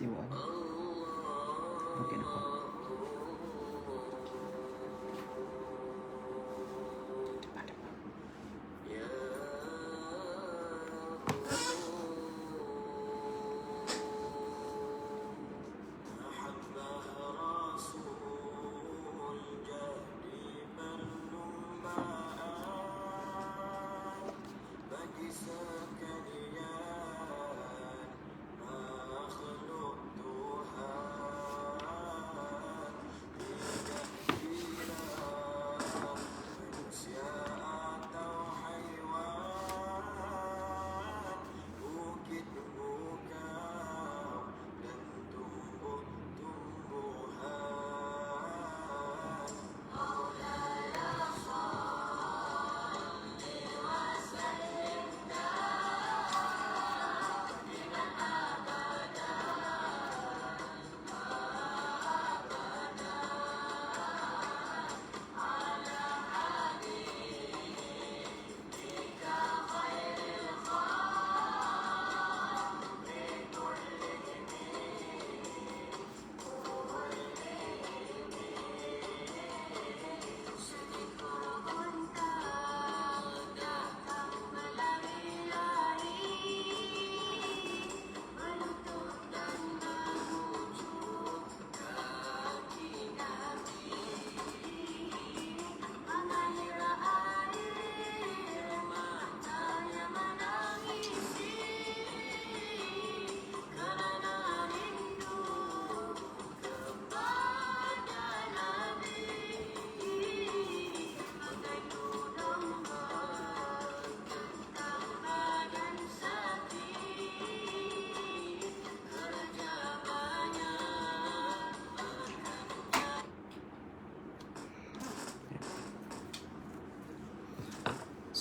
istiwa. Okey depan.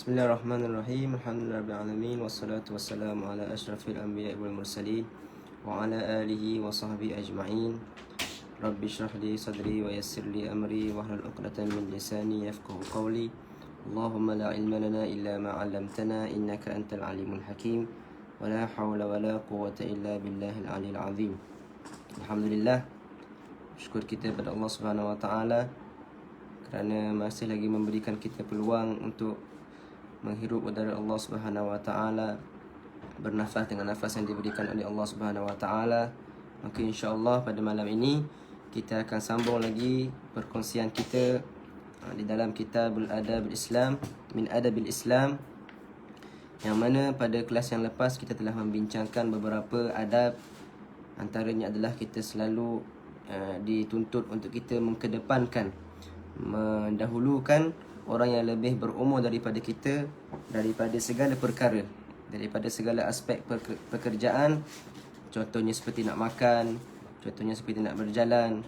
Bismillahirrahmanirrahim. Alhamdulillahirabbil wassalatu wassalamu ala asyrafil anbiya'i wal mursalin wa ala alihi wa sahbihi ajma'in. Rabbi shrah li sadri wa yassir li amri wahlul 'uqdatam min lisani yafqahu qawli. Allahumma la ilma lana illa ma 'allamtana innaka antal alimul hakim. Wa la hawla wa la quwwata illa billahil 'aliyyil 'azim. Alhamdulillah, syukur kita kepada Allah Subhanahu wa taala kerana masih lagi memberikan kita peluang untuk menghirup udara Allah Subhanahu wa taala, bernafas dengan nafas yang diberikan oleh Allah Subhanahu wa taala. Maka insya-Allah pada malam ini kita akan sambung lagi perkongsian kita di dalam Kitabul Adab Islam min Adabil Islam, yang mana pada kelas yang lepas kita telah membincangkan beberapa adab. Antaranya adalah kita selalu dituntut untuk kita mengkedepankan, mendahulukan orang yang lebih berumur daripada kita daripada segala perkara, daripada segala aspek pekerjaan. Contohnya seperti nak makan, contohnya seperti nak berjalan,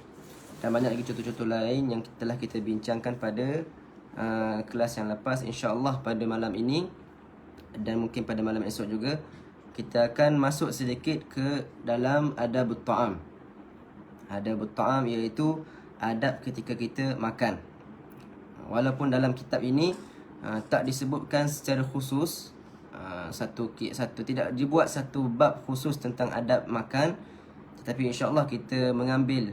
dan banyak lagi contoh-contoh lain yang telah kita bincangkan pada kelas yang lepas. InsyaAllah pada malam ini dan mungkin pada malam esok juga kita akan masuk sedikit ke dalam adabut ta'am. Adabut ta'am iaitu adab ketika kita makan. Walaupun dalam kitab ini tak disebutkan secara khusus, satu tidak dibuat satu bab khusus tentang adab makan, tetapi insya-Allah kita mengambil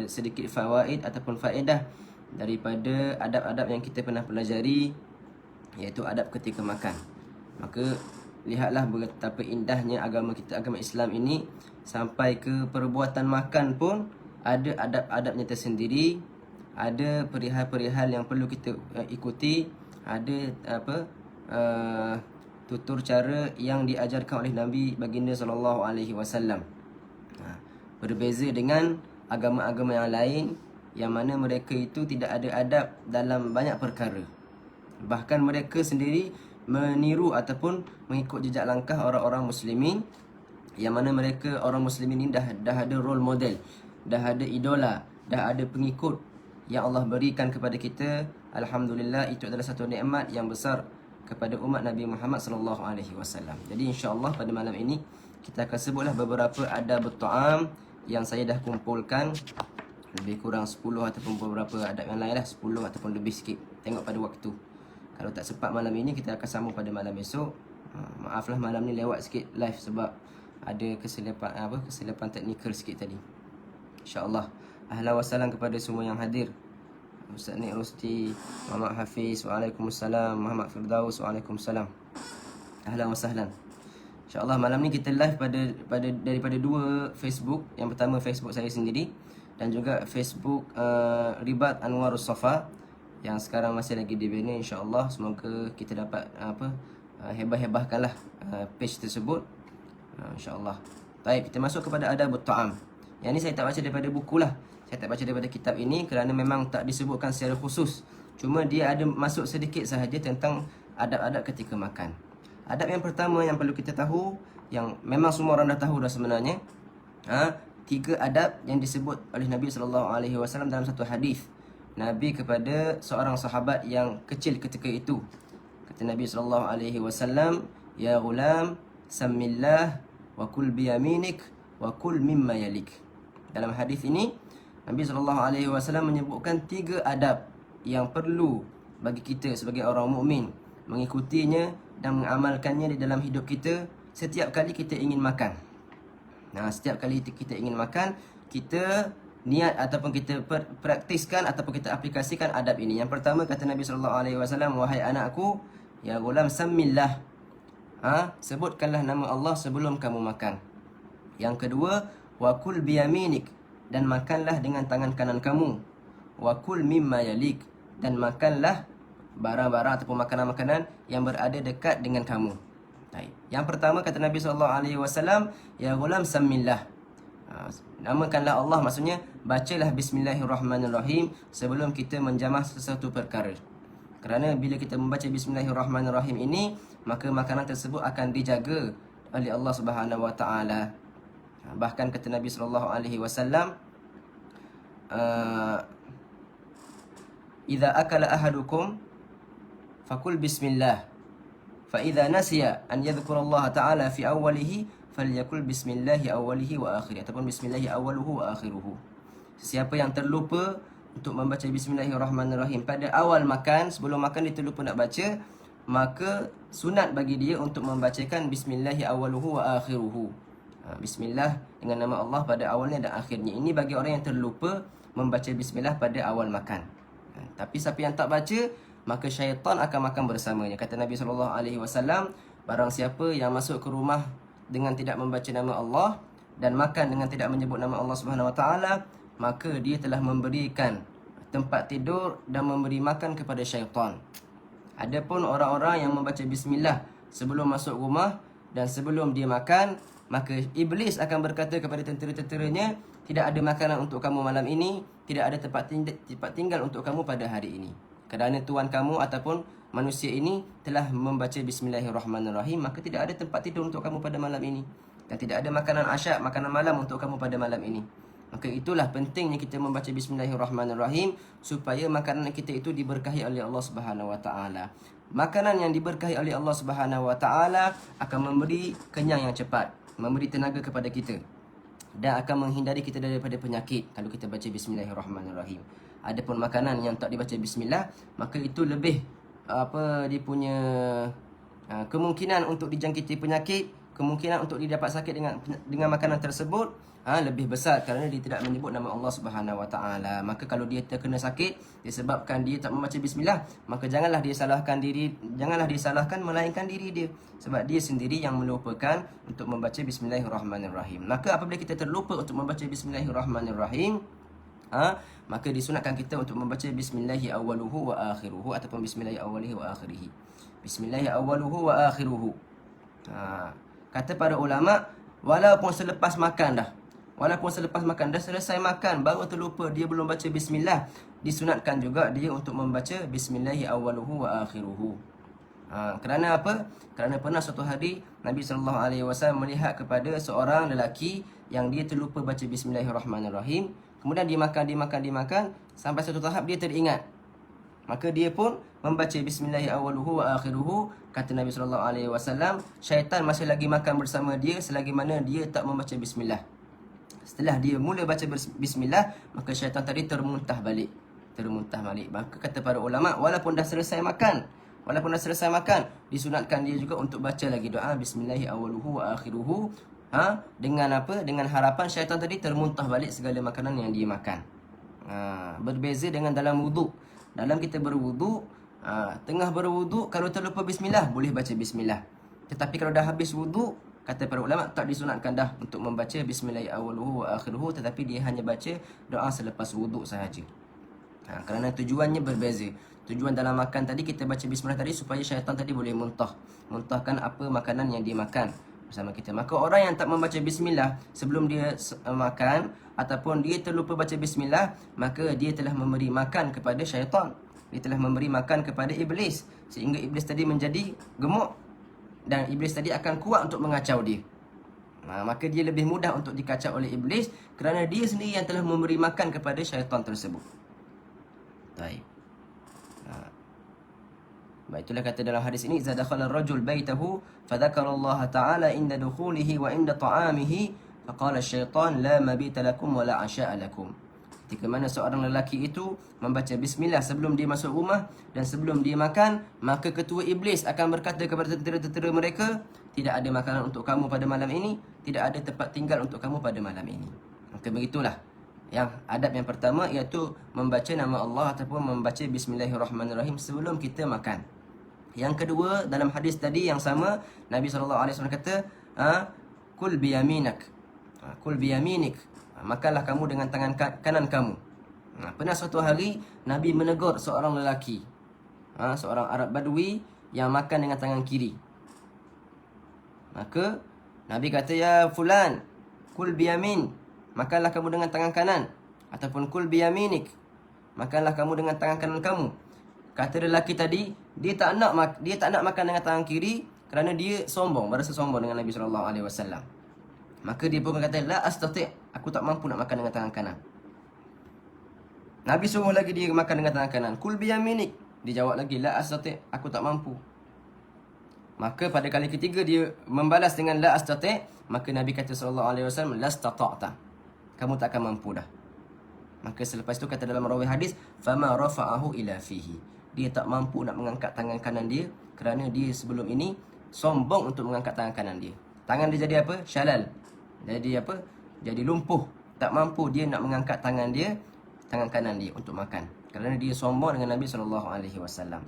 sedikit fawaid ataupun faedah daripada adab-adab yang kita pernah pelajari, iaitu adab ketika makan. Maka lihatlah betapa indahnya agama kita, agama Islam ini, sampai ke perbuatan makan pun ada adab-adabnya tersendiri. Ada perihal-perihal yang perlu kita ikuti, ada tutur cara yang diajarkan oleh Nabi Baginda sallallahu alaihi wasallam. Berbeza dengan agama-agama yang lain yang mana mereka itu tidak ada adab dalam banyak perkara. Bahkan mereka sendiri meniru ataupun mengikut jejak langkah orang-orang muslimin, yang mana mereka orang muslimin ini dah ada role model, dah ada idola, dah ada pengikut yang Allah berikan kepada kita. Alhamdulillah, itu adalah satu nikmat yang besar kepada umat Nabi Muhammad sallallahu alaihi wasallam. Jadi insya-Allah pada malam ini kita akan sebutlah beberapa adab ta'am yang saya dah kumpulkan, lebih kurang 10 ataupun beberapa adab yang lain lah, 10 ataupun lebih sikit, tengok pada waktu. Kalau tak sempat malam ini, kita akan sambung pada malam esok. Maaflah malam ni lewat sikit live sebab ada kesilapan teknikal sikit tadi. InsyaAllah. Ahlan wa sahlan kepada semua yang hadir. Ustaz Nik Rusti, Muhammad Hafiz, waalaikumsalam. Muhammad Firdaus, waalaikumsalam. Ahlan wa sahlan. InsyaAllah malam ni kita live daripada dua Facebook. Yang pertama Facebook saya sendiri dan juga Facebook Ribat Anwarus Safa yang sekarang masih lagi dibina. InsyaAllah semoga kita dapat hebah-hebahkanlah page tersebut, InsyaAllah. Baik, kita masuk kepada adabut ta'am. Yang ni saya tak baca daripada buku lah, saya tak baca daripada kitab ini kerana memang tak disebutkan secara khusus. Cuma dia ada masuk sedikit sahaja tentang adab-adab ketika makan. Adab yang pertama yang perlu kita tahu, yang memang semua orang dah tahu dah sebenarnya, 3 adab yang disebut oleh Nabi SAW dalam satu hadis. Nabi kepada seorang sahabat yang kecil ketika itu, kata Nabi SAW, "Ya ghulam, sammillah wa kul biyaminik wa kul mimma yalik." Dalam hadis ini Nabi SAW menyebutkan 3 adab yang perlu bagi kita sebagai orang mukmin mengikutinya dan mengamalkannya di dalam hidup kita setiap kali kita ingin makan. Setiap kali kita ingin makan, kita niat ataupun kita praktiskan ataupun kita aplikasikan adab ini. Yang pertama kata Nabi SAW, "Wahai anakku, ya ghulam, sammillah." Sebutkanlah nama Allah sebelum kamu makan. Yang kedua, wa kul biyaminik, dan makanlah dengan tangan kanan kamu. Wa kul mimma yalik, dan makanlah barang-barang ataupun makanan-makanan yang berada dekat dengan kamu. Yang pertama kata Nabi SAW, ya ghulam, sammillah. Namakanlah Allah, maksudnya bacalah bismillahirrahmanirrahim sebelum kita menjamah sesuatu perkara. Kerana bila kita membaca bismillahirrahmanirrahim ini, maka makanan tersebut akan dijaga oleh Allah Subhanahu wa taala. Bahkan kata Nabi SAW, "Idza akala ahadukum fakul bismillah, fa idza nasiya an yadhkurallaha ta'ala fi awwalihi falyakul bismillahi awwalihi wa akhirih," ataupun bismillahi awwaluhu wa akhiruhu. Siapa yang terlupa untuk membaca bismillahirrahmanirrahim pada awal makan, sebelum makan dia terlupa nak baca, maka sunat bagi dia untuk membacakan bismillahi awwaluhu wa akhiruhu. Bismillah dengan nama Allah pada awalnya dan akhirnya. Ini bagi orang yang terlupa membaca bismillah pada awal makan. Tapi siapa yang tak baca, maka syaitan akan makan bersamanya. Kata Nabi SAW, barang siapa yang masuk ke rumah dengan tidak membaca nama Allah dan makan dengan tidak menyebut nama Allah Subhanahu wa taala, maka dia telah memberikan tempat tidur dan memberi makan kepada syaitan. Adapun orang-orang yang membaca bismillah sebelum masuk rumah dan sebelum dia makan, maka iblis akan berkata kepada tentera-tenteranya, "Tidak ada makanan untuk kamu malam ini, tidak ada tempat tinggal untuk kamu pada hari ini. Kerana tuan kamu ataupun manusia ini telah membaca bismillahirrahmanirrahim, maka tidak ada tempat tidur untuk kamu pada malam ini. Dan tidak ada makanan asyak, makanan malam untuk kamu pada malam ini." Maka itulah pentingnya kita membaca bismillahirrahmanirrahim supaya makanan kita itu diberkahi oleh Allah Subhanahu wa taala. Makanan yang diberkahi oleh Allah Subhanahu wa taala akan memberi kenyang yang cepat, memberi tenaga kepada kita dan akan menghindari kita daripada penyakit kalau kita baca bismillahirrahmanirrahim. Adapun makanan yang tak dibaca bismillah, maka itu lebih dia punya kemungkinan untuk dijangkiti penyakit, kemungkinan untuk didapat sakit dengan makanan tersebut lebih besar kerana dia tidak menyebut nama Allah Subhanahu wa taala. Maka kalau dia terkena sakit disebabkan dia tak membaca bismillah, maka janganlah dia salahkan melainkan diri dia, sebab dia sendiri yang melupakan untuk membaca bismillahirrahmanirrahim. Maka apabila kita terlupa untuk membaca bismillahirrahmanirrahim, maka disunatkan kita untuk membaca bismillahi awwaluhu wa akhiruhu ataupun bismillahi awwalihi wa akhirihi. Bismillahi awwaluhu wa akhiruhu. Kata para ulama, walaupun selepas makan dah selesai makan baru terlupa dia belum baca bismillah, disunatkan juga dia untuk membaca bismillahi awwaluhu wa akhiruhu. Kerana apa? Kerana pernah suatu hari Nabi SAW melihat kepada seorang lelaki yang dia terlupa baca bismillahirrahmanirrahim. Kemudian dia makan sampai satu tahap dia teringat. Maka dia pun membaca bismillahi awwaluhu wa akhiruhu. Kata Nabi SAW, syaitan masih lagi makan bersama dia selagi mana dia tak membaca bismillah. Setelah dia mula baca bismillah, maka syaitan tadi termuntah balik. Maka kata para ulama, walaupun dah selesai makan, disunatkan dia juga untuk baca lagi doa bismillahi awwaluhu wa akhiruhu. Dengan apa? Dengan harapan syaitan tadi termuntah balik segala makanan yang dia makan. Berbeza dengan dalam wuduk. Dalam kita berwuduk, tengah berwuduk, kalau terlupa bismillah, boleh baca bismillah. Tetapi kalau dah habis wuduk, kata para ulama, tak disunatkan dah untuk membaca bismillah awaluhu wa akhiruhu, tetapi dia hanya baca doa selepas wuduk sahaja. Kerana tujuannya berbeza. Tujuan dalam makan tadi, kita baca bismillah tadi supaya syaitan tadi boleh muntahkan apa makanan yang dia makan bersama kita. Maka orang yang tak membaca bismillah sebelum dia makan, ataupun dia terlupa baca bismillah, maka dia telah memberi makan kepada syaitan. Dia telah memberi makan kepada iblis, sehingga iblis tadi menjadi gemuk, dan iblis tadi akan kuat untuk mengacau dia. Maka dia lebih mudah untuk dikacau oleh iblis, kerana dia sendiri yang telah memberi makan kepada syaitan tersebut. Baik. Itulah kata dalam hadis ini, idza dakhala ar-rajul baitahu fadzakara Allah Ta'ala inda dukhulihi wa inda ta'amihi faqala asy-syaitan la mabita lakum wa la 'asha'a lakum. Ketika mana seorang lelaki itu membaca bismillah sebelum dia masuk rumah dan sebelum dia makan, maka ketua iblis akan berkata kepada tentera-tentera mereka, tidak ada makanan untuk kamu pada malam ini, tidak ada tempat tinggal untuk kamu pada malam ini. Maka begitulah yang adab yang pertama, iaitu membaca nama Allah ataupun membaca bismillahirrahmanirrahim sebelum kita makan. Yang kedua, dalam hadis tadi yang sama, Nabi SAW kata, kul biyaminak, kul biyaminik, makanlah kamu dengan tangan kanan kamu. Pernah suatu hari Nabi menegur seorang lelaki, seorang Arab Badui yang makan dengan tangan kiri. Maka Nabi kata, ya fulan, kul biyamin, makanlah kamu dengan tangan kanan. Ataupun kul biyaminik, makanlah kamu dengan tangan kanan kamu. Kata lelaki tadi, dia tak nak makan dengan tangan kiri kerana dia sombong, berasa sombong dengan Nabi SAW. Maka dia pun kata, la astati', aku tak mampu nak makan dengan tangan kanan. Nabi suruh lagi dia makan dengan tangan kanan. Kul biyaminik, dia jawab lagi, la astati', aku tak mampu. Maka pada kali ketiga dia membalas dengan la astati', maka Nabi kata SAW, la stata'ta, kamu tak akan mampu dah. Maka selepas itu kata dalam rawi hadis, fama rafa'ahu ila fihi, dia tak mampu nak mengangkat tangan kanan dia kerana dia sebelum ini sombong untuk mengangkat tangan kanan dia. Tangan dia jadi apa? Syalal. Jadi apa? Jadi lumpuh. Tak mampu dia nak mengangkat tangan kanan dia untuk makan, kerana dia sombong dengan Nabi SAW.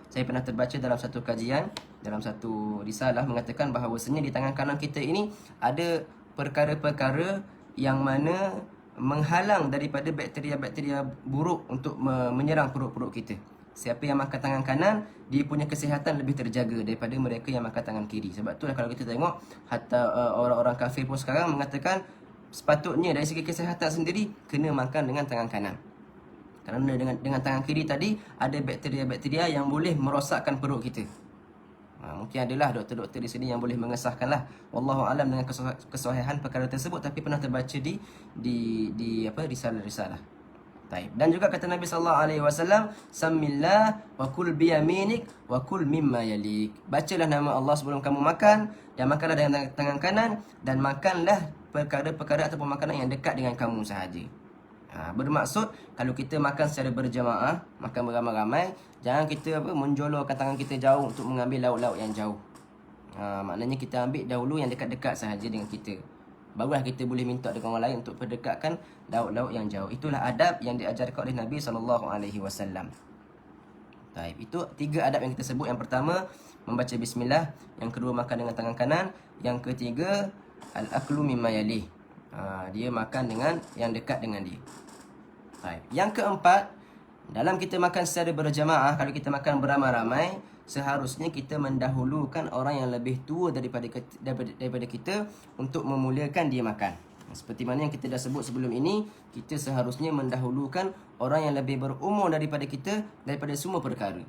Saya pernah terbaca dalam satu kajian, dalam satu risalah, mengatakan bahawasanya di tangan kanan kita ini ada perkara-perkara yang mana menghalang daripada bakteria-bakteria buruk untuk menyerang perut-perut kita. Siapa yang makan tangan kanan, dia punya kesihatan lebih terjaga daripada mereka yang makan tangan kiri. Sebab itulah kalau kita tengok, hatta orang-orang kafir pun sekarang mengatakan sepatutnya dari segi kesihatan sendiri kena makan dengan tangan kanan. Kerana dengan tangan kiri tadi ada bakteria-bakteria yang boleh merosakkan perut kita. Mungkin adalah doktor-doktor di sini yang boleh mengesahkanlah, wallahu alam, dengan kesahihan perkara tersebut, tapi pernah terbaca di apa, risalah-risalah. Baik. Dan juga kata Nabi SAW, Sammillah wa kul biyaminik wa kul mimma yalik. Bacalah nama Allah sebelum kamu makan, dan makanlah dengan tangan kanan, dan makanlah perkara-perkara ataupun makanan yang dekat dengan kamu sahaja. Bermaksud kalau kita makan secara berjamaah, makan beramai-ramai, jangan kita menjolorkan tangan kita jauh untuk mengambil lauk-lauk yang jauh. Maknanya kita ambil dahulu yang dekat-dekat sahaja dengan kita, barulah kita boleh minta dengan orang lain untuk perdekatkan lauk-lauk yang jauh. Itulah adab yang diajarkan oleh Nabi SAW. Baik, itu 3 adab yang kita sebut. Yang pertama, membaca bismillah. Yang kedua, makan dengan tangan kanan. Yang ketiga, al-aklu mimma yalih, dia makan dengan yang dekat dengan dia. Baik. Yang keempat, dalam kita makan secara berjamaah, kalau kita makan beramai-ramai, seharusnya kita mendahulukan orang yang lebih tua daripada kita untuk memuliakan dia makan. Seperti mana yang kita dah sebut sebelum ini, kita seharusnya mendahulukan orang yang lebih berumur daripada kita daripada semua perkara.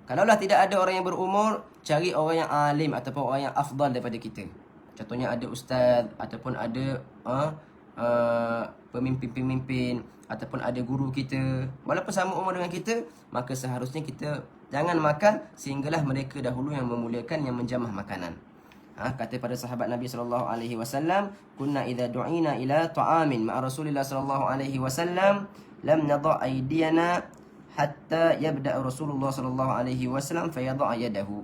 Kalaulah tidak ada orang yang berumur, cari orang yang alim ataupun orang yang afdal daripada kita. Contohnya ada ustaz, ataupun ada pemimpin-pemimpin, ataupun ada guru kita, walaupun sama umur dengan kita, maka seharusnya kita jangan makan sehinggalah mereka dahulu yang memuliakan, yang menjamah makanan. Kata pada sahabat Nabi SAW, kunna idza du'ina ila ta'amin ma'a Rasulillah SAW lam nadha' aydiyana hatta yabda Rasulullah SAW fayadha' yadahu.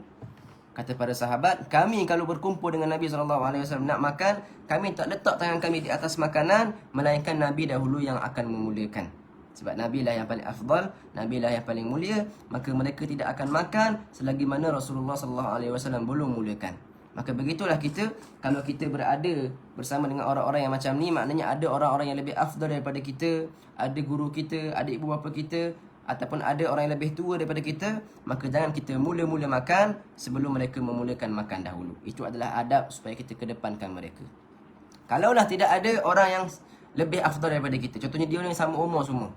Kata para sahabat, kami kalau berkumpul dengan Nabi SAW nak makan, kami tak letak tangan kami di atas makanan, melainkan Nabi dahulu yang akan memulakan. Sebab Nabi lah yang paling afdal, Nabi lah yang paling mulia, maka mereka tidak akan makan selagi mana Rasulullah SAW belum mulakan. Maka begitulah kita, kalau kita berada bersama dengan orang-orang yang macam ni, maknanya ada orang-orang yang lebih afdal daripada kita, ada guru kita, ada ibu bapa kita, ataupun ada orang yang lebih tua daripada kita, maka jangan kita mula-mula makan sebelum mereka memulakan makan dahulu. Itu adalah adab supaya kita kedepankan mereka. Kalaulah tidak ada orang yang lebih afdal daripada kita, contohnya dia yang sama umur semua,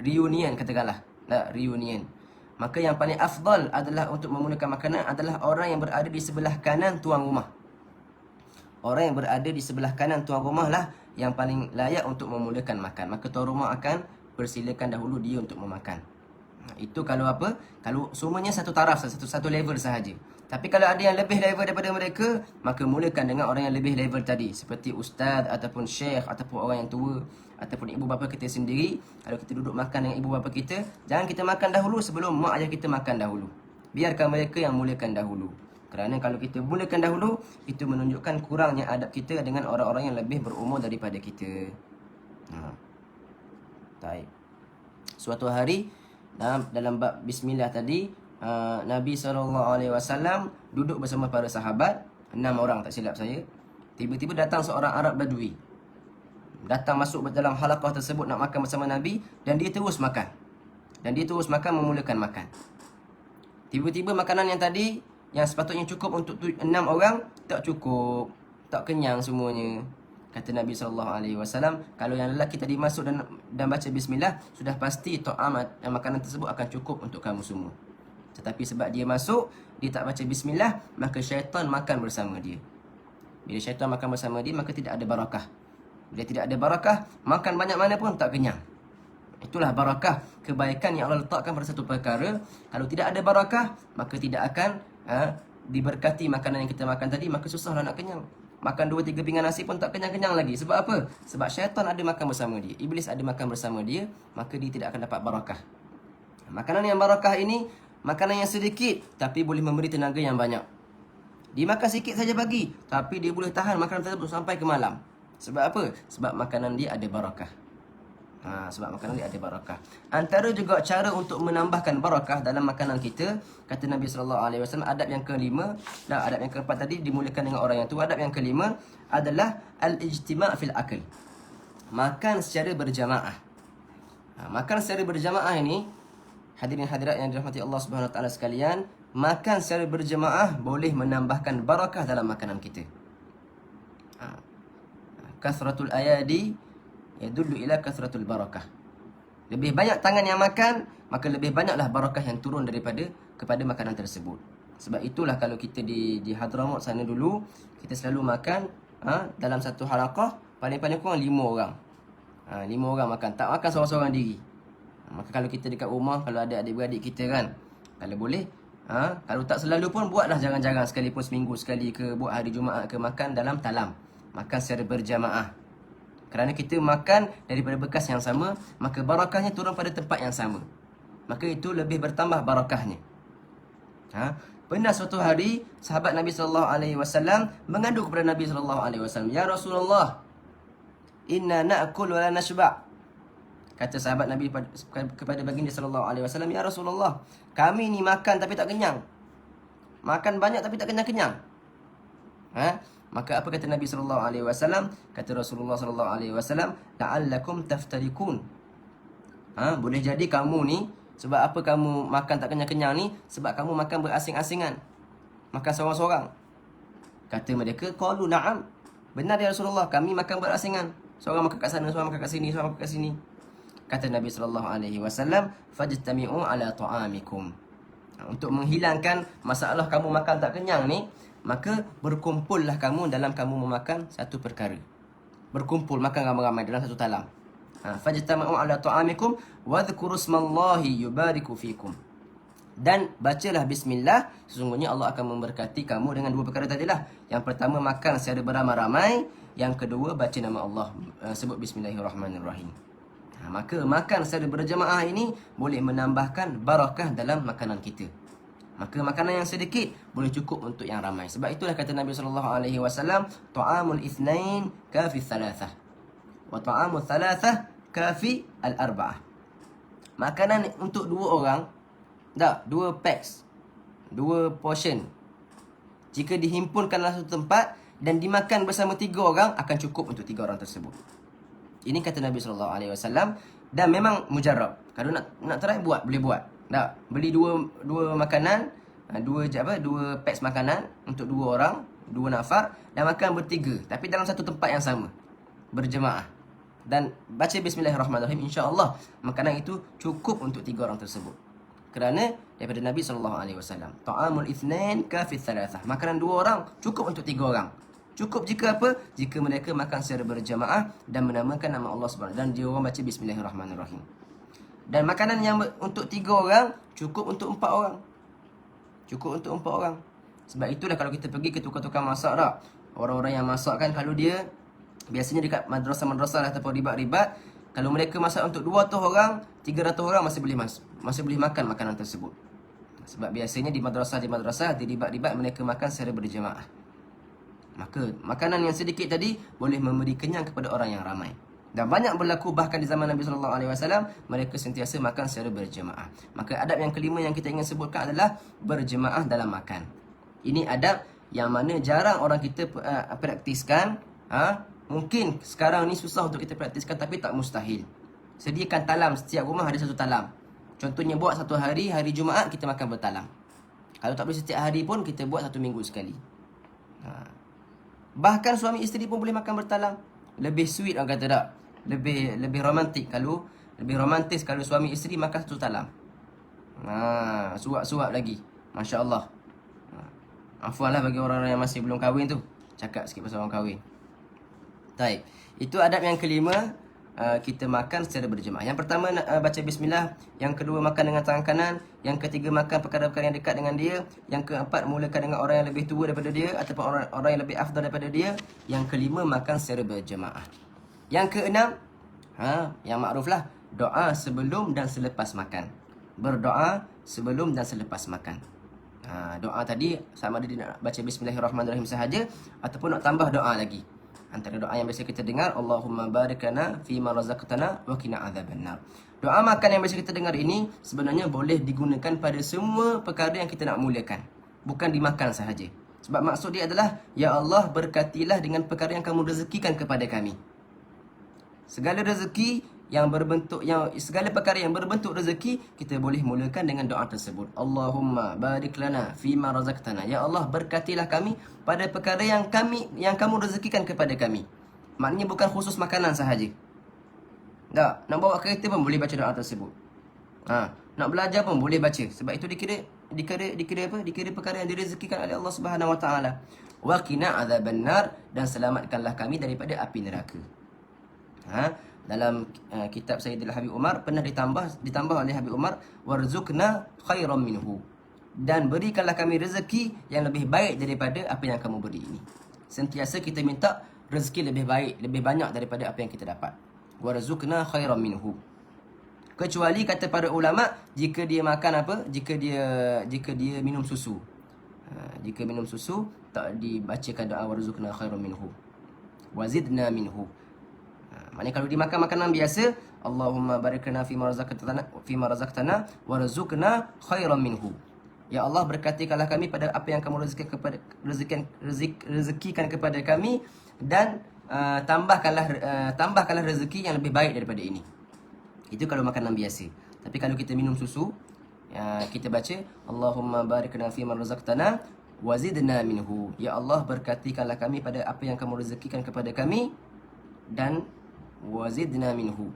reunion katakanlah, reunion, maka yang paling afdal adalah untuk memulakan makanan adalah orang yang berada di sebelah kanan tuan rumah. Orang yang berada di sebelah kanan tuan rumah lah yang paling layak untuk memulakan makan. Maka tuan rumah akan persilakan dahulu dia untuk memakan. Itu kalau apa? Kalau semuanya satu taraf, satu level sahaja. Tapi kalau ada yang lebih level daripada mereka, maka mulakan dengan orang yang lebih level tadi, seperti ustaz ataupun syekh ataupun orang yang tua ataupun ibu bapa kita sendiri. Kalau kita duduk makan dengan ibu bapa kita, jangan kita makan dahulu sebelum mak ayah kita makan dahulu. Biarkan mereka yang mulakan dahulu. Kerana kalau kita mulakan dahulu, itu menunjukkan kurangnya adab kita dengan orang-orang yang lebih berumur daripada kita. Baik. Suatu hari dalam bab bismillah tadi, Nabi SAW duduk bersama para sahabat, 6 orang tak silap saya. Tiba-tiba datang seorang Arab Badui, datang masuk dalam halaqah tersebut nak makan bersama Nabi, dan dia terus makan. Memulakan makan. Tiba-tiba makanan yang tadi, yang sepatutnya cukup untuk 6 orang, tak cukup, tak kenyang semuanya. Kata Nabi SAW, kalau yang lelaki tadi masuk dan baca bismillah, sudah pasti ta'am dan makanan tersebut akan cukup untuk kamu semua. Tetapi sebab dia masuk, dia tak baca bismillah, maka syaitan makan bersama dia. Bila syaitan makan bersama dia, maka tidak ada barakah. Bila tidak ada barakah, makan banyak mana pun tak kenyang. Itulah barakah, kebaikan yang Allah letakkan pada satu perkara. Kalau tidak ada barakah, maka tidak akan diberkati makanan yang kita makan tadi, maka susahlah nak kenyang. Makan 2-3 pinggan nasi pun tak kenyang-kenyang lagi. Sebab apa? Sebab syaitan ada makan bersama dia, iblis ada makan bersama dia, maka dia tidak akan dapat barakah. Makanan yang barakah ini, makanan yang sedikit tapi boleh memberi tenaga yang banyak. Dia makan sikit saja pagi, tapi dia boleh tahan makanan tersebut sampai ke malam. Sebab apa? Sebab makanan dia ada barakah. Antara juga cara untuk menambahkan barakah dalam makanan kita, kata Nabi SAW, adab yang kelima, dan adab yang keempat tadi dimulakan dengan orang yang tua. Adab yang kelima adalah al-ijtima' fil akl, makan secara berjamaah. Makan secara berjamaah ini, hadirin hadirat yang dirahmati Allah Subhanahu Wa Taala sekalian, makan secara berjamaah boleh menambahkan barakah dalam makanan kita. Kasratul ayadi yadullu ila kasratul barakah. Lebih banyak tangan yang makan, maka lebih banyaklah barakah yang turun kepada makanan tersebut. Sebab itulah kalau kita di Hadramaut sana dulu, kita selalu makan dalam satu halaqah paling-paling kurang 5 orang. 5 orang makan, tak makan seorang-seorang diri. Maka kalau kita dekat rumah, kalau ada adik-beradik kita kan, kalau boleh, kalau tak selalu pun buatlah jarang-jarang, sekalipun seminggu sekali ke, buat hari Jumaat ke, makan dalam talam, makan secara berjamaah. Kerana kita makan daripada bekas yang sama, maka barakahnya turun pada tempat yang sama. Maka itu lebih bertambah barakahnya. Pernah suatu hari sahabat Nabi SAW mengadu kepada Nabi SAW, "Ya Rasulullah, inna na'kul wa la nashba'." Kata sahabat Nabi kepada baginda SAW, "Ya Rasulullah, kami ni makan tapi tak kenyang. Makan banyak tapi tak kenyang-kenyang." Maka apa kata Nabi SAW? Kata Rasulullah SAW, "La'allakum taftarikun." Boleh jadi kamu ni, sebab apa kamu makan tak kenyang-kenyang ni? Sebab kamu makan berasing-asingan, makan seorang-seorang. Kata mereka, qalu na'am. Benar ya Rasulullah, kami makan berasingan. Seorang makan kat sana, seorang makan kat sini, seorang makan kat sini. Kata Nabi SAW, fajtami'u ala ta'amikum. Untuk menghilangkan masalah kamu makan tak kenyang ni, maka berkumpullah kamu dalam kamu memakan satu perkara. Berkumpul, makan ramai-ramai dalam satu talam. Fajtama'u ala ta'amikum wadhkuru smallahi yubariku fikum. Dan bacalah bismillah, sesungguhnya Allah akan memberkati kamu dengan 2 perkara tadilah. Yang pertama, makan secara beramai-ramai. Yang kedua, baca nama Allah, sebut bismillahirrahmanirrahim. Maka makan secara berjamaah ini boleh menambahkan barakah dalam makanan kita. Maka makanan yang sedikit boleh cukup untuk yang ramai. Sebab itulah kata Nabi SAW, ta'amul ithnain kafi thalathah. Wa ta'amul thalathah kafi al-arba'ah. Makanan untuk 2 orang, 2 packs, 2 portion, jika dihimpunkan dalam satu tempat dan dimakan bersama 3 orang, akan cukup untuk 3 orang tersebut. Ini kata Nabi SAW. Dan memang mujarab. Kalau nak try, boleh buat. Beli 2 makanan, 2 packs makanan untuk 2 orang, 2 nafar, dan makan bertiga, tapi dalam satu tempat yang sama, berjemaah. Dan baca bismillahirrahmanirrahim, insya-Allah makanan itu cukup untuk 3 orang tersebut. Kerana daripada Nabi SAW, ta'amul ithnain kafi thalathah. Makanan 2 orang cukup untuk 3 orang. Cukup jika apa? Jika mereka makan secara berjemaah dan menamakan nama Allah Subhanahu, dan dia orang baca bismillahirrahmanirrahim. Dan makanan yang untuk 3 orang cukup untuk 4 orang. Cukup untuk 4 orang. Sebab itulah kalau kita pergi ke tukang-tukang masak tak, orang-orang yang masak kan, kalau dia biasanya dekat madrasah-madrasah ataupun ribat-ribat, kalau mereka masak untuk 200 orang, 300 orang masih boleh makan makanan tersebut. Sebab biasanya di madrasah, di ribat-ribat, mereka makan secara berjemaah. Maka makanan yang sedikit tadi boleh memberi kenyang kepada orang yang ramai. Dan banyak berlaku bahkan di zaman Nabi SAW, mereka sentiasa makan secara berjemaah. Maka adab yang kelima yang kita ingin sebutkan adalah berjemaah dalam makan. Ini adab yang mana jarang orang kita praktiskan. Mungkin sekarang ni susah untuk kita praktiskan, tapi tak mustahil. Sediakan talam, setiap rumah ada satu talam. Contohnya buat satu hari Jumaat kita makan bertalam. Kalau tak boleh setiap hari pun, kita buat 1 minggu sekali. Bahkan suami isteri pun boleh makan bertalam. Lebih sweet orang kata tak? Lebih romantik kalau suami isteri makan satu talam. Suap-suap lagi. Masya Allah. Afuanlah bagi orang-orang yang masih belum kahwin tu. Cakap sikit pasal orang kahwin. Baik, itu adab yang kelima, kita makan secara berjemaah. Yang pertama baca bismillah, yang kedua makan dengan tangan kanan, yang ketiga makan perkara-perkara yang dekat dengan dia, yang keempat mulakan dengan orang yang lebih tua daripada dia ataupun orang yang lebih afdal daripada dia, yang kelima makan secara berjemaah. Yang keenam, yang makruflah, doa sebelum dan selepas makan. Berdoa sebelum dan selepas makan. Doa tadi sama ada dia nak baca bismillahirrahmanirrahim sahaja ataupun nak tambah doa lagi. Antara doa yang biasa kita dengar, Allahumma barik lana fima razaqtana wa qina adzabannar. Doa makan yang biasa kita dengar ini sebenarnya boleh digunakan pada semua perkara yang kita nak mulakan, bukan dimakan sahaja. Sebab maksud dia adalah, ya Allah, berkatilah dengan perkara yang kamu rezekikan kepada kami. Segala perkara yang berbentuk rezeki, kita boleh mulakan dengan doa tersebut. Allahumma barik lana fima razaqtana. Ya Allah, berkatilah kami pada perkara yang kamu rezekikan kepada kami. Maknanya bukan khusus makanan sahaja. Tak, nak bawa kereta pun boleh baca doa tersebut. Nak belajar pun boleh baca. Sebab itu dikira perkara yang direzekikan oleh Allah Subhanahu Wa Taala. Wa qina adzabannar, dan selamatkanlah kami daripada api neraka. Dalam kitab Sayyidil Habib Umar pernah ditambah oleh Habib Umar, warzuqna khairan minhu, dan berikanlah kami rezeki yang lebih baik daripada apa yang kamu beri ini. Sentiasa kita minta rezeki lebih baik, lebih banyak daripada apa yang kita dapat. Warzuqna khairan minhu. Kecuali kata para ulama, jika dia makan apa? Jika dia minum susu. Jika minum susu, tak dibacakan doa warzuqna khairan minhu. Wazidna minhu. Maknanya kalau dimakan makanan biasa, Allahumma barik lana fima razaqtana warzuqna khairan minhu. Ya Allah, berkatikanlah kami pada apa yang kamu rezekikan kepada kami, dan tambahkanlah rezeki yang lebih baik daripada ini. Itu kalau makanan biasa. Tapi kalau kita minum susu, kita baca Allahumma barik lana fima razaqtana wazidna minhu. Ya Allah, berkatikanlah kami pada apa yang kamu rezekikan kepada kami, dan wazidna minhu,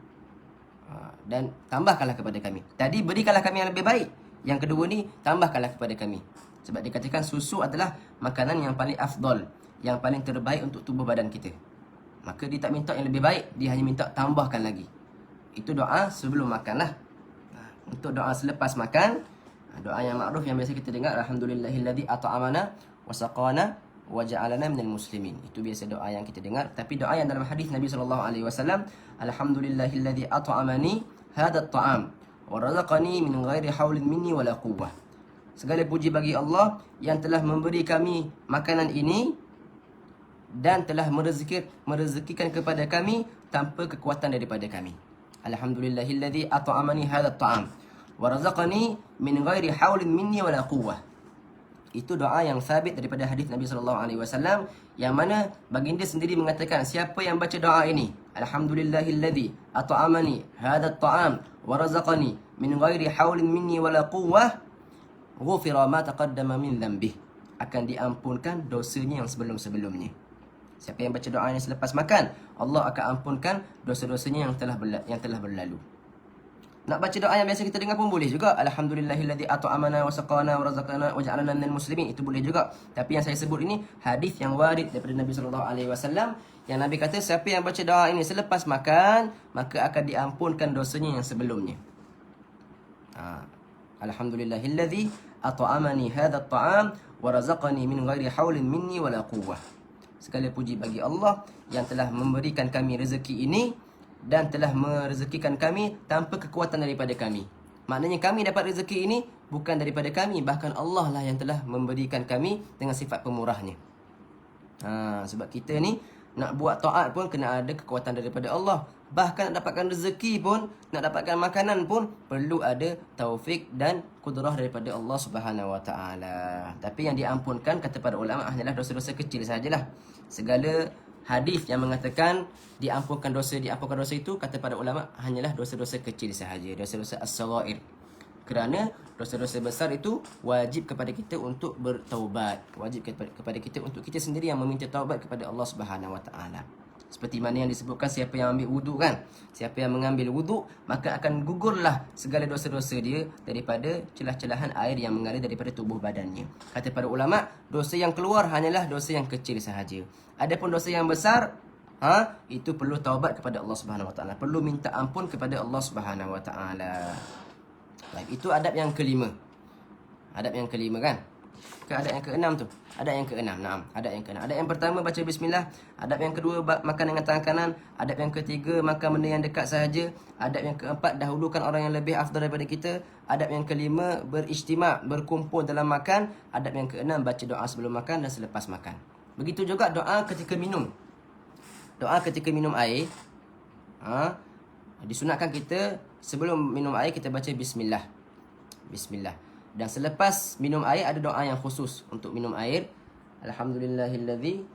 dan tambahkanlah kepada kami. Tadi berikanlah kami yang lebih baik, yang kedua ni tambahkanlah kepada kami. Sebab dikatakan susu adalah makanan yang paling afdal, yang paling terbaik untuk tubuh badan kita. Maka dia tak minta yang lebih baik, dia hanya minta tambahkan lagi. Itu doa sebelum makan lah. Untuk doa selepas makan, doa yang makruf yang biasa kita dengar, alhamdulillahilladzi at'amana wa saqana wa ja'alana minal muslimin. Itu biasa doa yang kita dengar. Tapi doa yang dalam hadis Nabi SAW, alhamdulillahilladzi at'amani hadha at-ta'am wa razaqani min ghairi haulin minni wala quwwah. Segala puji bagi Allah yang telah memberi kami makanan ini dan telah merezekikan kepada kami tanpa kekuatan daripada kami. Alhamdulillahilladzi at'amani hadzal ta'am wa razaqani min ghairi haulin minni wala quwwah. Itu doa yang sabit daripada hadis Nabi SAW, yang mana baginda sendiri mengatakan, siapa yang baca doa ini, Alhamdulillahilladzi at'amani hadzal ta'am wa razaqani min ghairi haulin minni wala quwwah, ghufira ma taqaddama min dhanbih, akan diampunkan dosanya yang sebelum-sebelumnya. Siapa yang baca doa ini selepas makan, Allah akan ampunkan dosa-dosanya yang telah berlalu. Nak baca doa yang biasa kita dengar pun boleh juga. Alhamdulillahilladzi at'amana wa saqana wa razaqana wa ja'alana minal muslimin. Itu boleh juga. Tapi yang saya sebut ini hadis yang warid daripada Nabi SAW, yang Nabi kata siapa yang baca doa ini selepas makan, maka akan diampunkan dosanya yang sebelumnya. Alhamdulillahilladzi at'amani hadzal ta'am wa razaqani min ghairi haulin minni wala quwwah. Segala puji bagi Allah yang telah memberikan kami rezeki ini dan telah merezekikan kami tanpa kekuatan daripada kami. Maknanya kami dapat rezeki ini bukan daripada kami, bahkan Allah lah yang telah memberikan kami dengan sifat pemurahnya. Sebab kita ni nak buat taat pun kena ada kekuatan daripada Allah. Bahkan nak dapatkan rezeki pun, nak dapatkan makanan pun perlu ada taufik dan kudrah daripada Allah Subhanahu Wa Taala. Tapi yang diampunkan kata para ulama hanyalah dosa-dosa kecil sajalah. Segala hadis yang mengatakan diampunkan dosa itu, kata para ulama, hanyalah dosa-dosa kecil sahaja, dosa-dosa as-saghair. Kerana dosa-dosa besar itu wajib kepada kita untuk bertaubat, wajib kepada kita untuk kita sendiri yang meminta taubat kepada Allah Subhanahu Wa Taala. Seperti mana yang disebutkan, siapa yang ambil wuduk kan, siapa yang mengambil wuduk, maka akan gugurlah segala dosa-dosa dia daripada celah-celahan air yang mengalir daripada tubuh badannya. Kata para ulama, dosa yang keluar hanyalah dosa yang kecil sahaja. Adapun dosa yang besar, itu perlu taubat kepada Allah Subhanahu Wa Taala, perlu minta ampun kepada Allah Subhanahu Wa Taala. Baik, itu adab yang kelima. Adab yang kelima kan? Ke adab yang keenam tu? Adab yang keenam, naam. Adab yang keenam. Adab yang pertama baca bismillah. Adab yang kedua makan dengan tangan kanan. Adab yang ketiga makan benda yang dekat sahaja. Adab yang keempat dahulukan orang yang lebih afdal daripada kita. Adab yang kelima berijtima', berkumpul dalam makan. Adab yang keenam baca doa sebelum makan dan selepas makan. Begitu juga doa ketika minum. Doa ketika minum air, disunatkan kita sebelum minum air kita baca bismillah. Bismillah. Dan selepas minum air ada doa yang khusus untuk minum air. Alhamdulillahilladzi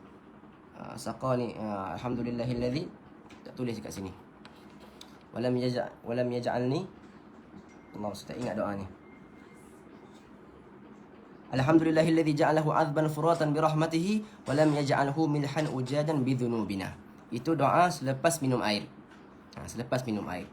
saqani, alhamdulillahilladzi, tak tulis kat sini. Walam yaj'alni, Allah tak ingat doa ni. Alhamdulillahilladzi ja'alahu 'adban furatan birahmatihi walam yaj'alhu milhan ujadan bidzunubina. Itu doa selepas minum air. Selepas minum air.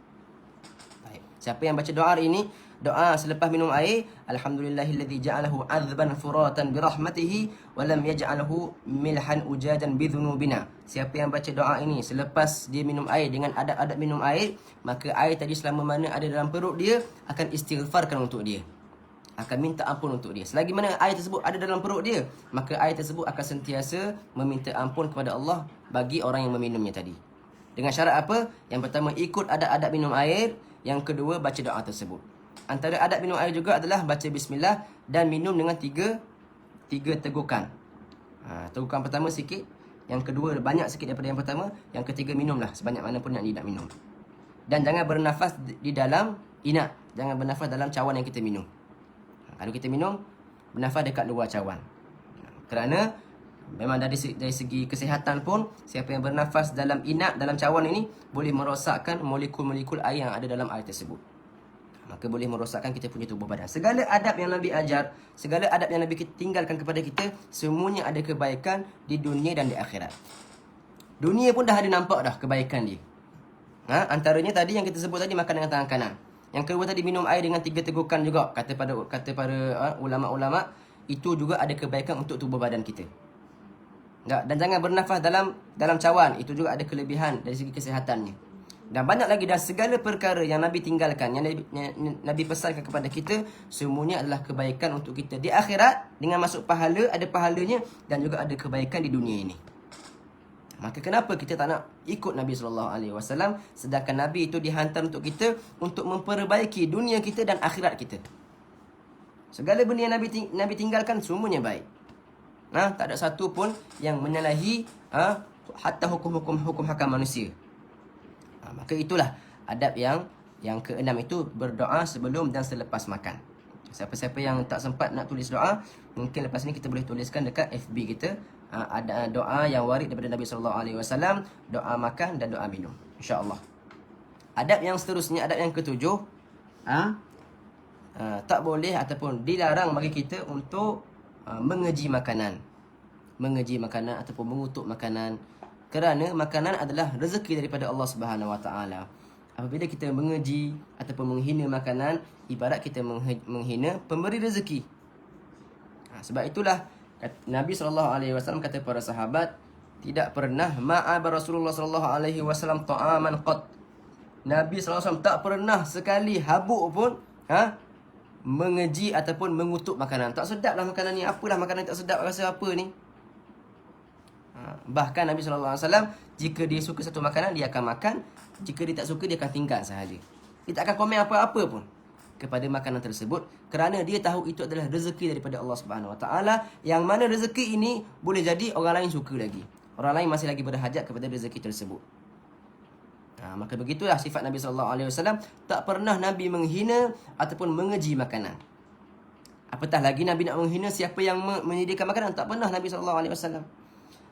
Baik. Siapa yang baca doa ini, doa selepas minum air, alhamdulillahilladzi ja'alahu 'adzban furatan birahmatihi wa lam yaj'alhu milhan ujadan bidzunubina. Siapa yang baca doa ini selepas dia minum air dengan adab-adab minum air, maka air tadi selama mana ada dalam perut dia akan istighfarkan untuk dia, akan minta ampun untuk dia. Selagi mana air tersebut ada dalam perut dia, maka air tersebut akan sentiasa meminta ampun kepada Allah bagi orang yang meminumnya tadi. Dengan syarat apa? Yang pertama, ikut adab-adab minum air. Yang kedua, baca doa tersebut. Antara adab minum air juga adalah baca bismillah dan minum dengan tiga tegukan. Tegukan pertama sikit, yang kedua banyak sikit daripada yang pertama, yang ketiga minumlah sebanyak mana pun yang nak minum. Dan jangan bernafas di dalam inak, jangan bernafas dalam cawan yang kita minum. Kalau kita minum, bernafas dekat luar cawan. Kerana memang dari segi kesihatan pun, siapa yang bernafas dalam inak, dalam cawan ini, boleh merosakkan molekul-molekul air yang ada dalam air tersebut. Maka boleh merosakkan kita punya tubuh badan. Segala adab yang Nabi ajar, segala adab yang Nabi tinggalkan kepada kita, semuanya ada kebaikan di dunia dan di akhirat. Dunia pun dah ada nampak dah kebaikan dia. Antaranya tadi yang kita sebut tadi, makan dengan tangan kanan. Yang kedua tadi, minum air dengan 3 tegukan juga. Kata para ulama-ulama, itu juga ada kebaikan untuk tubuh badan kita. Dan jangan bernafas dalam cawan, itu juga ada kelebihan dari segi kesehatannya. Dan banyak lagi, dan segala perkara yang Nabi tinggalkan, yang Nabi pesankan kepada kita, semuanya adalah kebaikan untuk kita di akhirat, dengan masuk pahala, ada pahalanya, dan juga ada kebaikan di dunia ini. Maka kenapa kita tak nak ikut Nabi SAW, sedangkan Nabi itu dihantar untuk kita untuk memperbaiki dunia kita dan akhirat kita. Segala benda yang Nabi tinggalkan semuanya baik. Tak ada satu pun yang menyalahi hatta hukum hakam manusia. Maka itulah adab yang keenam itu, berdoa sebelum dan selepas makan. Siapa-siapa yang tak sempat nak tulis doa, mungkin lepas ni kita boleh tuliskan dekat FB kita. Ada doa yang warid daripada Nabi SAW, doa makan dan doa minum, insya-Allah. Adab yang seterusnya, adab yang ketujuh, tak boleh ataupun dilarang bagi kita untuk mengeji makanan ataupun mengutuk makanan, kerana makanan adalah rezeki daripada Allah Subhanahu Wa Taala. Apabila kita mengeji ataupun menghina makanan, ibarat kita menghina pemberi rezeki. Sebab itulah Nabi SAW kata para sahabat, tidak pernah ma'ab Rasulullah SAW ta'aman qat. Nabi SAW tak pernah sekali habuk pun mengeji ataupun mengutuk makanan. Tak sedap lah makanan ni, apalah makanan tak sedap, rasa apa ni. Bahkan Nabi SAW, jika dia suka satu makanan, dia akan makan. Jika dia tak suka, dia akan tinggal sahaja. Dia tak akan komen apa-apa pun kepada makanan tersebut, kerana dia tahu itu adalah rezeki daripada Allah Subhanahu Wa Taala, yang mana rezeki ini boleh jadi orang lain suka lagi, orang lain masih lagi berhajat kepada rezeki tersebut. Maka begitulah sifat Nabi SAW. Tak pernah Nabi menghina ataupun mengeji makanan. Apatah lagi Nabi nak menghina siapa yang menyediakan makanan. Tak pernah Nabi SAW.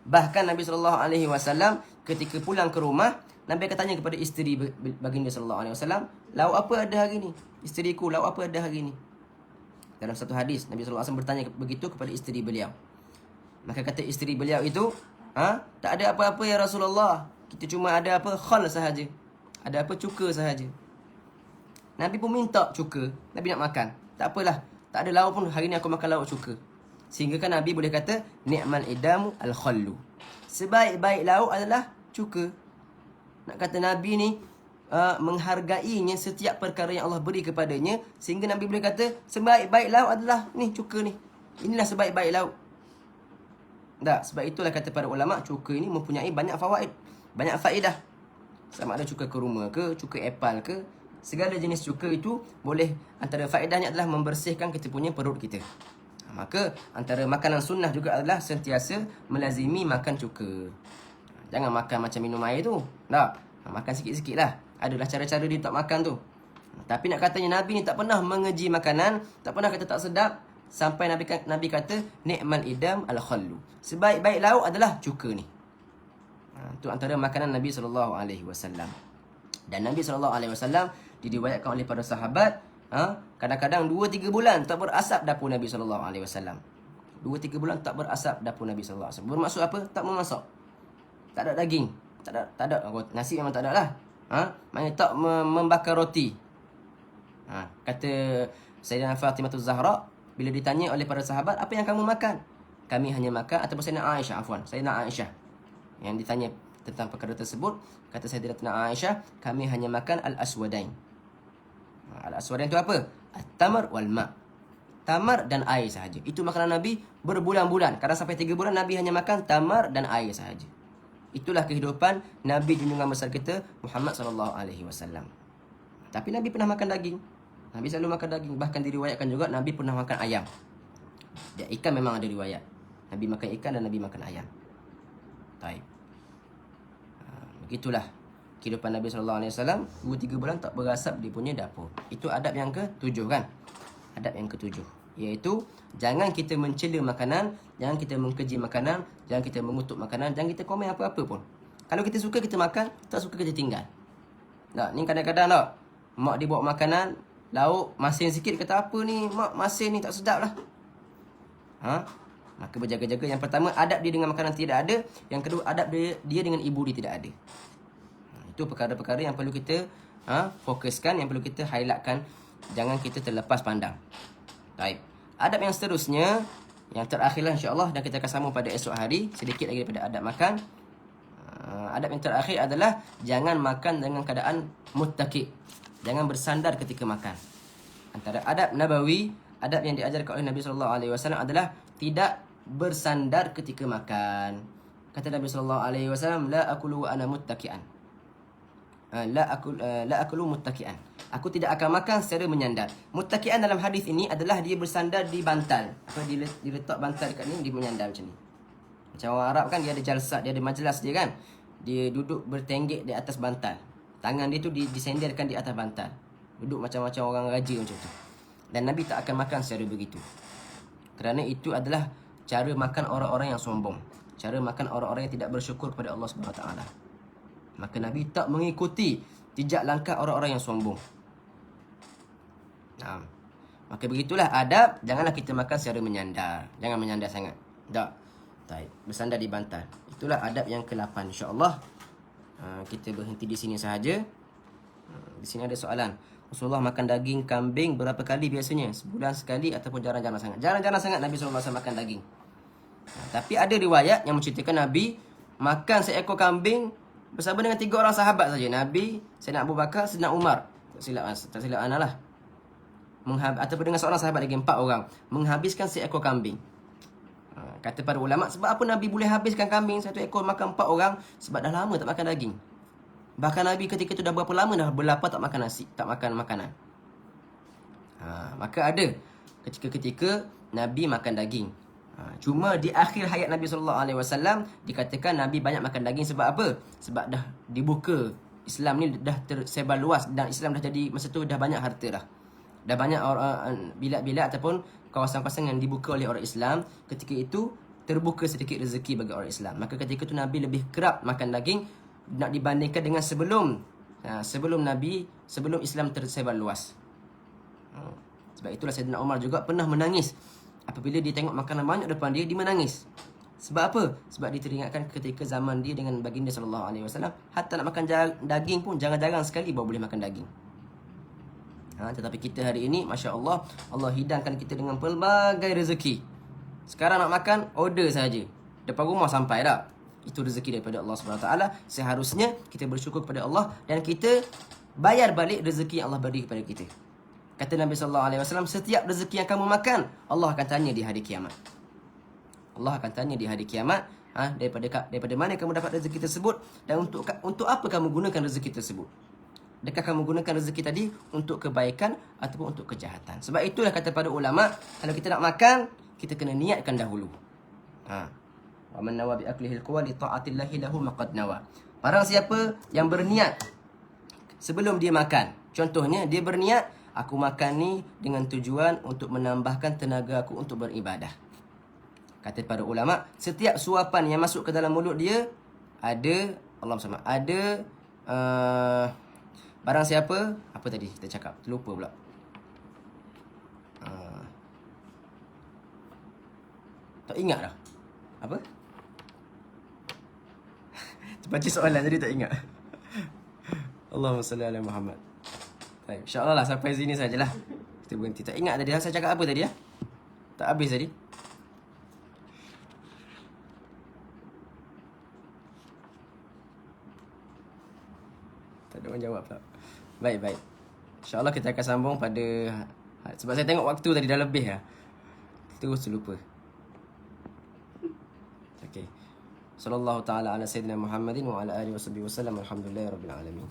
Bahkan Nabi SAW ketika pulang ke rumah, Nabi akan tanya kepada isteri baginda SAW, lauk apa ada hari ni? Isteriku, lauk apa ada hari ni? Dalam satu hadis, Nabi SAW bertanya begitu kepada isteri beliau. Maka kata isteri beliau itu, tak ada apa-apa ya Rasulullah. Kita cuma ada apa? Khal sahaja. Ada apa? Cuka sahaja. Nabi pun minta cuka. Nabi nak makan. Tak apalah. Tak ada lauk pun. Hari ni aku makan lauk cuka. Sehingga kan Nabi boleh kata, ni'mal idamu al-khallu. Sebaik-baik lauk adalah cuka. Nak kata Nabi ni menghargainya setiap perkara yang Allah beri kepadanya. Sehingga Nabi boleh kata, sebaik-baik lauk adalah ni cuka ni. Inilah sebaik-baik lauk. Tak, sebab itulah kata para ulama, cuka ini mempunyai banyak fawaid, banyak faedah. Sama ada cuka kurma ke, cuka apple ke, segala jenis cuka itu boleh, antara faedahnya adalah membersihkan kita punya perut kita. Maka antara makanan sunnah juga adalah sentiasa melazimi makan cuka. Jangan makan macam minum air tu. Tak, makan sikit-sikit lah. Adalah cara-cara dia tak makan tu. Tapi nak katanya Nabi ni tak pernah mengeji makanan, tak pernah kata tak sedap, sampai Nabi kata ni'mal idam al-khallu. Sebaik-baik lauk adalah cuka ni. Itu antara makanan Nabi SAW. Dan Nabi SAW diriwayatkan oleh para sahabat, kadang-kadang 2-3 bulan tak berasap dapur Nabi SAW. 2-3 bulan tak berasap dapur Nabi SAW. Bermaksud apa? Tak memasak. Tak ada daging. Tak ada nasi, memang tak ada lah. Maksudnya tak membakar roti. Kata Sayyidina Fatimah Zahra, bila ditanya oleh para sahabat, apa yang kamu makan? Kami hanya makan, ataupun Sayyidina Aisyah yang ditanya tentang perkara tersebut, kata Sayyidina Aisyah, kami hanya makan al-aswadain. Al-aswadain itu apa? At-tamar wal ma'. Tamar dan air sahaja. Itu makanan Nabi berbulan-bulan. Kadang sampai 3 bulan Nabi hanya makan tamar dan air sahaja. Itulah kehidupan Nabi junjungan besar kita Muhammad SAW. Tapi Nabi pernah makan daging. Nabi selalu makan daging. Bahkan diriwayatkan juga Nabi pernah makan ayam. Dan ikan memang ada riwayat. Nabi makan ikan dan Nabi makan ayam. Baik. Begitulah kehidupan Nabi SAW. 2-3 bulan tak berasap dia punya dapur. Itu adab yang ke-7 kan? Adab yang ke-7, iaitu jangan kita mencela makanan, jangan kita mengkeji makanan, jangan kita mengutuk makanan, jangan kita komen apa-apa pun. Kalau kita suka kita makan, tak suka kita tinggal. Tak, ni kadang-kadang tak, mak dia bawa makanan, lauk masin sikit, kata apa ni mak, masin ni tak sedap lah. Maka berjaga-jaga. Yang pertama, adab dia dengan makanan tidak ada. Yang kedua, adab dia dengan ibu dia tidak ada. Itu perkara-perkara yang perlu kita fokuskan, yang perlu kita highlightkan. Jangan kita terlepas pandang. Baik. Adab yang seterusnya, yang terakhirlah insya-Allah, dan kita akan sambung pada esok hari. Sedikit lagi daripada adab makan. Adab yang terakhir adalah jangan makan dengan keadaan muttaki'. Jangan bersandar ketika makan. Antara adab nabawi, adab yang diajarkan oleh Nabi SAW adalah tidak bersandar ketika makan. Kata Nabi SAW, la akulu wa ana muttaki'an. la akulu muttaki'an. Aku tidak akan makan secara menyandar. Muttaki'an dalam hadis ini adalah dia bersandar di bantal. Apa diletak bantal dekat ni, dia menyandar macam ni. Macam orang Arab kan, dia ada jalsat, dia ada majlis dia kan. Dia duduk bertenggek di atas bantal. Tangan dia tu disendarkan di atas bantal. Duduk macam-macam orang raja macam tu. Dan Nabi tak akan makan secara begitu. Kerana itu adalah cara makan orang-orang yang sombong. Cara makan orang-orang yang tidak bersyukur kepada Allah SWT. Maka Nabi tak mengikuti jejak langkah orang-orang yang sombong. Maka begitulah adab. Janganlah kita makan secara menyandar. Jangan menyandar sangat. Tak. Bersandar di bantal. Itulah adab yang ke-8, insya-Allah. Kita berhenti di sini sahaja. Di sini ada soalan. Rasulullah makan daging kambing berapa kali biasanya? Sebulan sekali ataupun jarang-jarang sangat? Jarang-jarang sangat Nabi SAW makan daging. Tapi ada riwayat yang menceritakan Nabi makan seekor kambing bersama dengan 3 orang sahabat saja. Nabi, Sayyidina Abu Bakar, Sayyidina Umar. Tak silap ana lah. Ataupun dengan seorang sahabat lagi, 4 orang. Menghabiskan seekor kambing. Kata para ulama, sebab apa Nabi boleh habiskan kambing 1 ekor makan 4 orang? Sebab dah lama tak makan daging. Bahkan Nabi ketika itu dah berapa lama dah berlapar tak makan nasi, tak makan makanan. Maka ada ketika Nabi makan daging. Cuma di akhir hayat Nabi SAW dikatakan Nabi banyak makan daging sebab apa? Sebab dah dibuka. Islam ni dah tersebar luas dan Islam dah jadi, masa tu dah banyak harta dah. Dah banyak orang, bilat-bilat ataupun kawasan-kawasan yang dibuka oleh orang Islam. Ketika itu terbuka sedikit rezeki bagi orang Islam. Maka ketika itu Nabi lebih kerap makan daging nak dibandingkan dengan sebelum Islam tersebar luas. Sebab itulah Sayyidina Umar juga pernah menangis apabila dia tengok makanan banyak depan dia menangis. Sebab apa? Sebab dia teringatkan ketika zaman dia dengan baginda SAW, hatta nak makan daging pun jarang-jarang sekali baru boleh makan daging. Tetapi kita hari ini, Masya Allah, Allah hidangkan kita dengan pelbagai rezeki. Sekarang nak makan, order saja. Depan rumah sampai dah. Itu rezeki daripada Allah SWT. Seharusnya kita bersyukur kepada Allah dan kita bayar balik rezeki yang Allah beri kepada kita. Kata Nabi SAW, setiap rezeki yang kamu makan, Allah akan tanya di hari kiamat. Allah akan tanya di hari kiamat, daripada mana kamu dapat rezeki tersebut dan untuk apa kamu gunakan rezeki tersebut. Adakah kamu gunakan rezeki tadi untuk kebaikan ataupun untuk kejahatan? Sebab itulah kata para ulama, kalau kita nak makan, kita kena niatkan dahulu. Wa man nawa bi aklihil qawa li ta'atillahi lahu maqad nawa. Barang siapa yang berniat sebelum dia makan. Contohnya dia berniat, aku makan ni dengan tujuan untuk menambahkan tenaga aku untuk beribadah. Kata para ulama, setiap suapan yang masuk ke dalam mulut dia ada barang siapa, apa tadi kita cakap? Terlupa pula. Tak ingat dah. Apa? Baca soalan jadi tak ingat. Allahumma salli ala Muhammad. Baik, insya-Allah lah sampai sini sajalah. Kita berhenti. Tak ingat tadi saya cakap apa tadi ya? Tak habis tadi. Tak ada orang jawab tak? Baik. InsyaAllah kita akan sambung pada... Sebab saya tengok waktu tadi dah lebih lah. Terus lupa. Okay. Sallallahu ta'ala ala Sayyidina Muhammadin wa ala alihi wa sahbihi wa sallam. Alhamdulillahirabbil alamin.